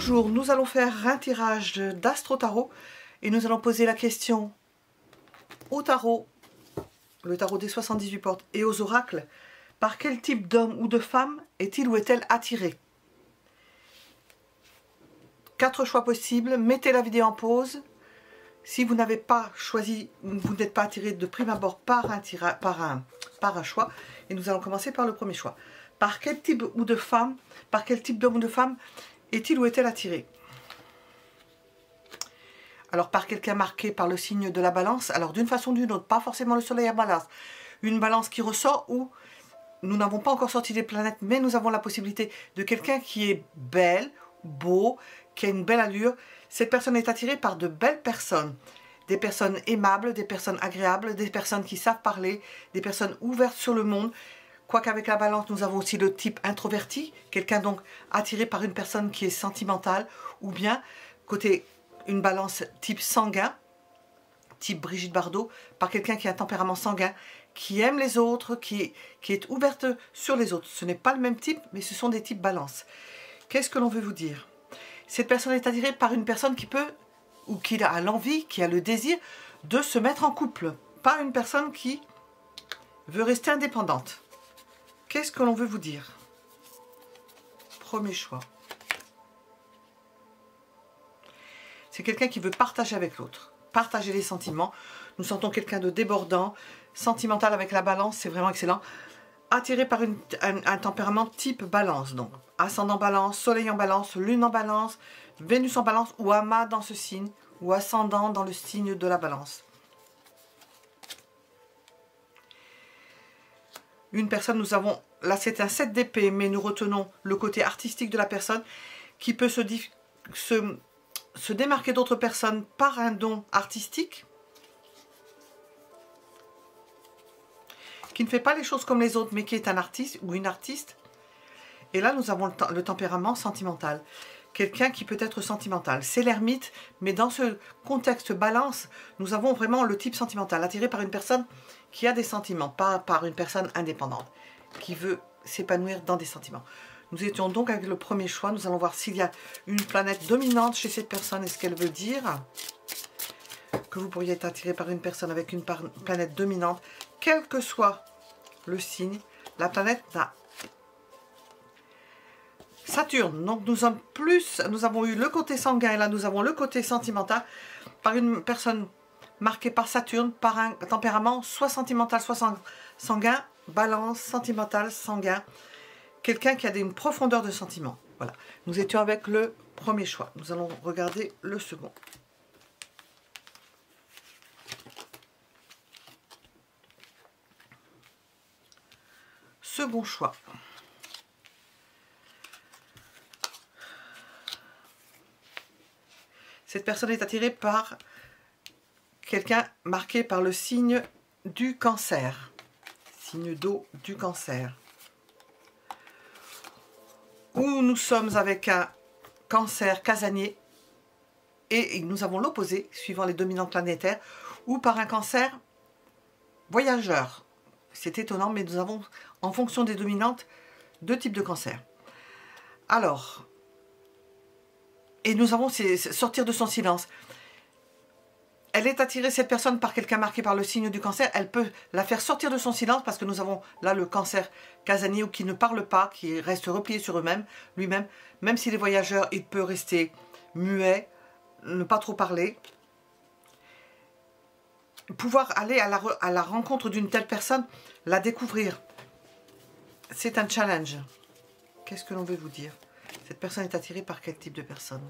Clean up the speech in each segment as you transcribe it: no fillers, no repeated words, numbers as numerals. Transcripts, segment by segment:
Bonjour, nous allons faire un tirage d'Astro Tarot et nous allons poser la question au tarot, le tarot des 78 portes et aux oracles. Par quel type d'homme ou de femme est-il ou est-elle attiré? 4 choix possibles, mettez la vidéo en pause. Si vous n'avez pas choisi, vous n'êtes pas attiré de prime abord par un choix. Et nous allons commencer par le premier choix. Par quel type ou de femme, par quel type d'homme ou de femme est-il ou est-elle attiré? Alors par quelqu'un marqué par le signe de la balance, alors d'une façon ou d'une autre, pas forcément le soleil à balance, une balance qui ressort où nous n'avons pas encore sorti les planètes, mais nous avons la possibilité de quelqu'un qui est belle, beau, qui a une belle allure. Cette personne est attirée par de belles personnes, des personnes aimables, des personnes agréables, des personnes qui savent parler, des personnes ouvertes sur le monde. Quoique avec la balance, nous avons aussi le type introverti, quelqu'un donc attiré par une personne qui est sentimentale, ou bien côté une balance type sanguin, type Brigitte Bardot, par quelqu'un qui a un tempérament sanguin, qui aime les autres, qui est ouverte sur les autres. Ce n'est pas le même type, mais ce sont des types balance. Qu'est-ce que l'on veut vous dire? Cette personne est attirée par une personne qui peut, ou qui a l'envie, qui a le désir de se mettre en couple, pas une personne qui veut rester indépendante. Qu'est-ce que l'on veut vous dire? Premier choix. C'est quelqu'un qui veut partager avec l'autre, partager les sentiments. Nous sentons quelqu'un de débordant, sentimental avec la balance, c'est vraiment excellent. Attiré par un tempérament type balance, donc ascendant balance, soleil en balance, lune en balance, Vénus en balance ou amas dans ce signe, ou ascendant dans le signe de la balance. Une personne, nous avons, là c'est un 7 d'épée, mais nous retenons le côté artistique de la personne qui peut se démarquer d'autres personnes par un don artistique, qui ne fait pas les choses comme les autres, mais qui est un artiste ou une artiste. Et là, nous avons le tempérament sentimental. Quelqu'un qui peut être sentimental. C'est l'ermite, mais dans ce contexte balance, nous avons vraiment le type sentimental, attiré par une personne qui a des sentiments, pas par une personne indépendante, qui veut s'épanouir dans des sentiments. Nous étions donc avec le premier choix. Nous allons voir s'il y a une planète dominante chez cette personne. Est-ce qu'elle veut dire que vous pourriez être attiré par une personne avec une planète dominante, quel que soit le signe? La planète n'a Saturne. Donc nous avons eu le côté sanguin et là nous avons le côté sentimental par une personne marquée par Saturne, par un tempérament soit sentimental, soit sanguin, balance, sentimental, sanguin. Quelqu'un qui a une profondeur de sentiment. Voilà. Nous étions avec le premier choix. Nous allons regarder le second. Second choix. Cette personne est attirée par quelqu'un marqué par le signe du cancer. Signe d'eau du cancer. Où nous sommes avec un cancer casanier et nous avons l'opposé, suivant les dominantes planétaires, ou par un cancer voyageur. C'est étonnant, mais nous avons, en fonction des dominantes, 2 types de cancer. Alors, et nous avons sortir de son silence. Elle est attirée, cette personne, par quelqu'un marqué par le signe du cancer. Elle peut la faire sortir de son silence parce que nous avons là le cancer casanier ou qui ne parle pas, qui reste replié sur eux-mêmes, lui-même. Même s'il est voyageur, il peut rester muet, ne pas trop parler. Pouvoir aller à la rencontre d'une telle personne, la découvrir. C'est un challenge. Qu'est-ce que l'on veut vous dire? Cette personne est attirée par quel type de personne?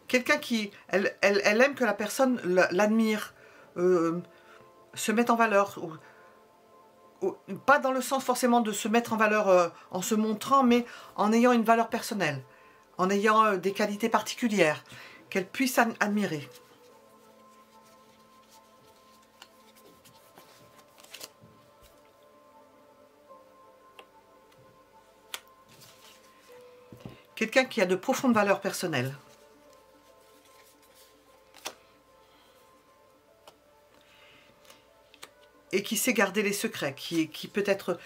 Quelqu'un qui, elle aime que la personne l'admire, se mette en valeur, pas dans le sens forcément de se mettre en valeur en se montrant, mais en ayant une valeur personnelle, en ayant des qualités particulières, qu'elle puisse admirer. Quelqu'un qui a de profondes valeurs personnelles. Et qui sait garder les secrets, qui peut être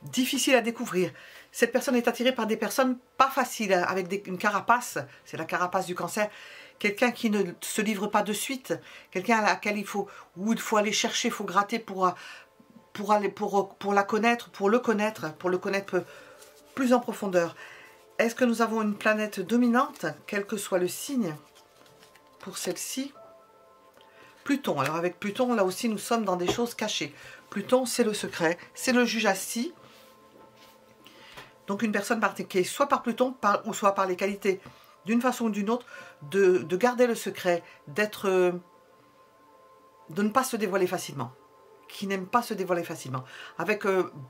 difficile à découvrir. Cette personne est attirée par des personnes pas faciles, avec une carapace, c'est la carapace du cancer. Quelqu'un qui ne se livre pas de suite, quelqu'un à laquelle il faut aller chercher, il faut gratter pour la connaître, pour le connaître plus en profondeur. Est-ce que nous avons une planète dominante, quel que soit le signe, pour celle-ci? Pluton. Alors avec Pluton, là aussi, nous sommes dans des choses cachées. Pluton, c'est le secret, c'est le juge assis. Donc une personne marquée soit par Pluton, ou soit par les qualités, d'une façon ou d'une autre, de garder le secret, de ne pas se dévoiler facilement. Qui n'aime pas se dévoiler facilement. Avec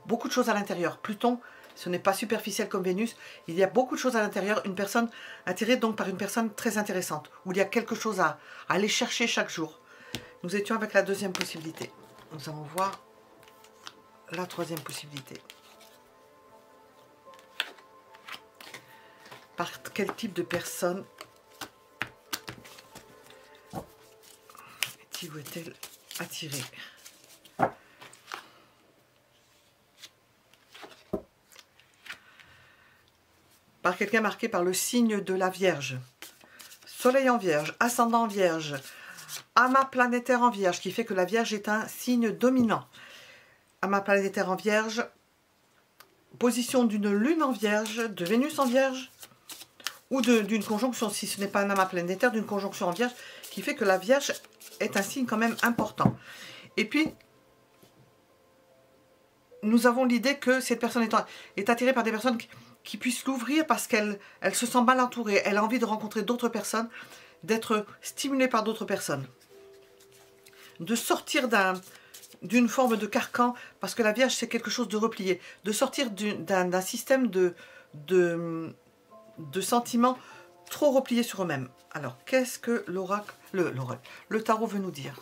beaucoup de choses à l'intérieur. Pluton, ce n'est pas superficiel comme Vénus. Il y a beaucoup de choses à l'intérieur. Une personne attirée donc par une personne très intéressante. Où il y a quelque chose à aller chercher chaque jour. Nous étions avec la deuxième possibilité. Nous allons voir la troisième possibilité. Par quel type de personne est-il ou est-elle attirée? Par quelqu'un marqué par le signe de la Vierge. Soleil en Vierge, ascendant en Vierge, amas planétaire en Vierge, qui fait que la Vierge est un signe dominant. Amas planétaire en Vierge, position d'une Lune en Vierge, de Vénus en Vierge, ou d'une conjonction, si ce n'est pas un amas planétaire, d'une conjonction en Vierge, qui fait que la Vierge est un signe quand même important. Et puis, nous avons l'idée que cette personne est attirée par des personnes qui puissent l'ouvrir parce qu'elle se sent mal entourée, elle a envie de rencontrer d'autres personnes, d'être stimulée par d'autres personnes, de sortir d'une forme de carcan, parce que la Vierge c'est quelque chose de replié, de sortir d'un système de sentiments trop repliés sur eux-mêmes. Alors, qu'est-ce que l'oracle, le tarot veut nous dire?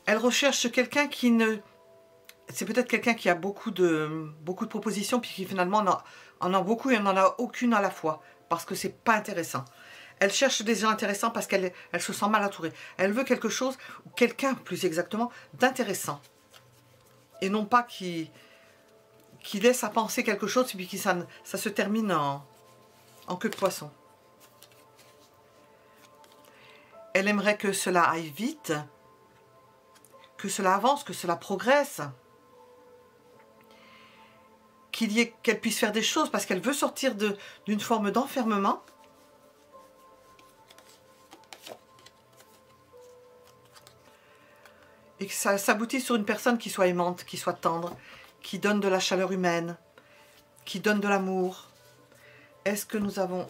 Elle recherche quelqu'un qui ne... C'est peut-être quelqu'un qui a beaucoup de propositions, puis qui finalement en a beaucoup et n'en a aucune à la fois, parce que c'est pas intéressant. Elle cherche des gens intéressants parce qu'elle se sent mal entourée. Elle veut quelque chose, ou quelqu'un plus exactement, d'intéressant. Et non pas qui laisse à penser quelque chose, puis que ça se termine en queue de poisson. Elle aimerait que cela aille vite, que cela avance, que cela progresse, qu'elle puisse faire des choses parce qu'elle veut sortir d'une forme d'enfermement. Et que ça s'aboutisse sur une personne qui soit aimante, qui soit tendre, qui donne de la chaleur humaine, qui donne de l'amour. Est-ce que nous avons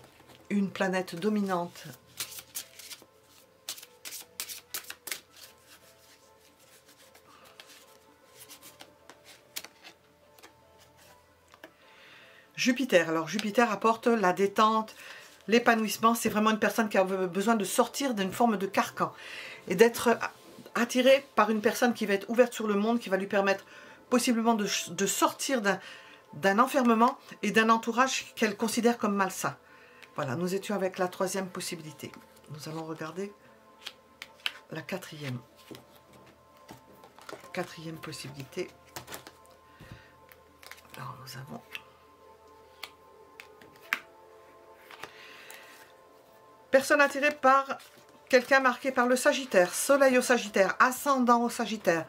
une planète dominante ? Jupiter. Alors Jupiter apporte la détente, l'épanouissement. C'est vraiment une personne qui a besoin de sortir d'une forme de carcan et d'être attirée par une personne qui va être ouverte sur le monde, qui va lui permettre possiblement de sortir d'un enfermement et d'un entourage qu'elle considère comme malsain. Voilà, nous étions avec la troisième possibilité. Nous allons regarder la quatrième possibilité. Alors nous avons... Personne attirée par quelqu'un marqué par le Sagittaire, Soleil au Sagittaire, Ascendant au Sagittaire,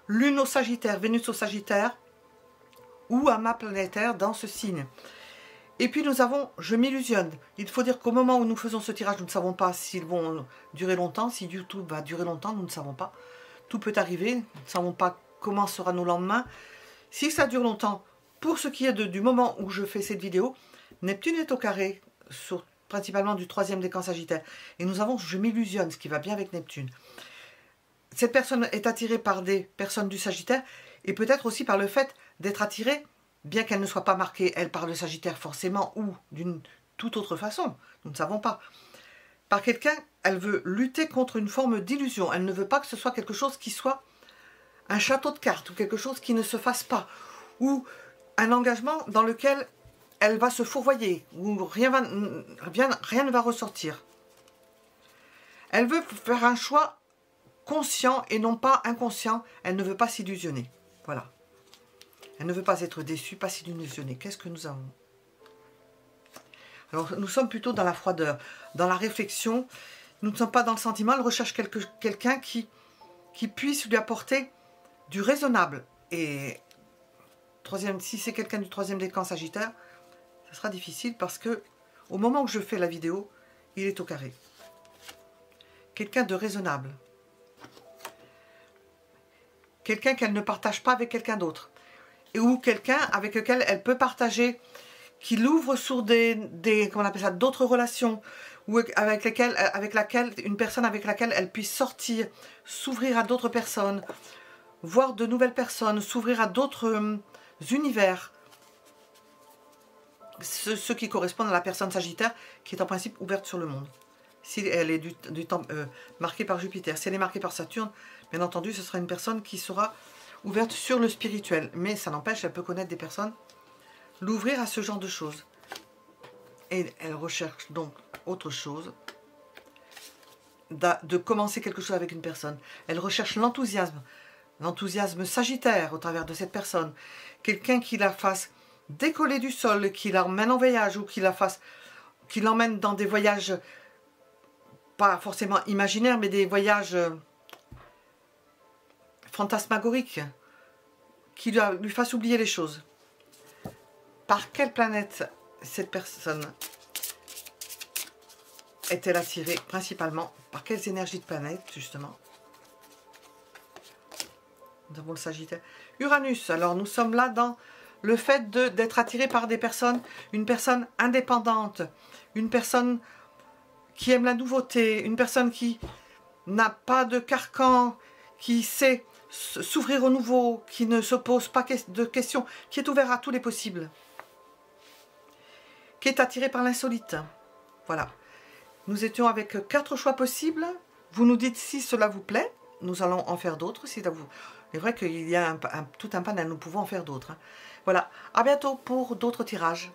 Lune au Sagittaire, Vénus au Sagittaire, ou amas planétaire dans ce signe. Et puis nous avons Je m'illusionne. Il faut dire qu'au moment où nous faisons ce tirage, nous ne savons pas s'ils vont durer longtemps, si YouTube va durer longtemps, nous ne savons pas. Tout peut arriver, nous ne savons pas comment sera nos lendemains. Si ça dure longtemps, pour ce qui est du moment où je fais cette vidéo, Neptune est au carré sur principalement du troisième décan Sagittaire. Et nous avons Je m'illusionne, ce qui va bien avec Neptune. Cette personne est attirée par des personnes du Sagittaire et peut-être aussi par le fait d'être attirée, bien qu'elle ne soit pas marquée, elle, par le Sagittaire forcément, ou d'une toute autre façon, nous ne savons pas. Par quelqu'un, elle veut lutter contre une forme d'illusion. Elle ne veut pas que ce soit quelque chose qui soit un château de cartes ou quelque chose qui ne se fasse pas. Ou un engagement dans lequel elle va se fourvoyer, où rien ne va ressortir. Elle veut faire un choix conscient et non pas inconscient. Elle ne veut pas s'illusionner. Voilà. Elle ne veut pas être déçue, pas s'illusionner. Qu'est-ce que nous avons? Alors, nous sommes plutôt dans la froideur, dans la réflexion. Nous ne sommes pas dans le sentiment. Elle recherche quelqu'un qui puisse lui apporter du raisonnable. Et si c'est quelqu'un du troisième décan Sagittaire, ce sera difficile parce que au moment où je fais la vidéo, il est au carré. Quelqu'un de raisonnable. Quelqu'un qu'elle ne partage pas avec quelqu'un d'autre. Ou quelqu'un avec lequel elle peut partager, qui l'ouvre sur comment on appelle ça, d'autres relations, ou avec laquelle une personne avec laquelle elle puisse sortir, s'ouvrir à d'autres personnes, voir de nouvelles personnes, s'ouvrir à d'autres univers. Ceux qui correspondent à la personne Sagittaire, qui est en principe ouverte sur le monde. Si elle est du temps marquée par Jupiter. Si elle est marquée par Saturne, bien entendu, ce sera une personne qui sera ouverte sur le spirituel. Mais ça n'empêche, elle peut connaître des personnes, l'ouvrir à ce genre de choses. Et elle recherche donc autre chose, de commencer quelque chose avec une personne. Elle recherche l'enthousiasme Sagittaire au travers de cette personne. Quelqu'un qui la fasse décoller du sol, qui l'emmène en voyage ou qui l'emmène dans des voyages pas forcément imaginaires, mais des voyages fantasmagoriques, qui lui fasse oublier les choses. Par quelle planète cette personne est-elle attirée principalement? Par quelles énergies de planète, justement? Nous avons le Sagittaire. Uranus, alors nous sommes là dans le fait d'être attiré par des personnes, une personne indépendante, une personne qui aime la nouveauté, une personne qui n'a pas de carcan, qui sait s'ouvrir au nouveau, qui ne se pose pas de questions, qui est ouvert à tous les possibles, qui est attiré par l'insolite. Voilà. Nous étions avec 4 choix possibles. Vous nous dites si cela vous plaît. Nous allons en faire d'autres. Si c'est vrai qu'il y a tout un panel, nous pouvons en faire d'autres. Voilà. À bientôt pour d'autres tirages.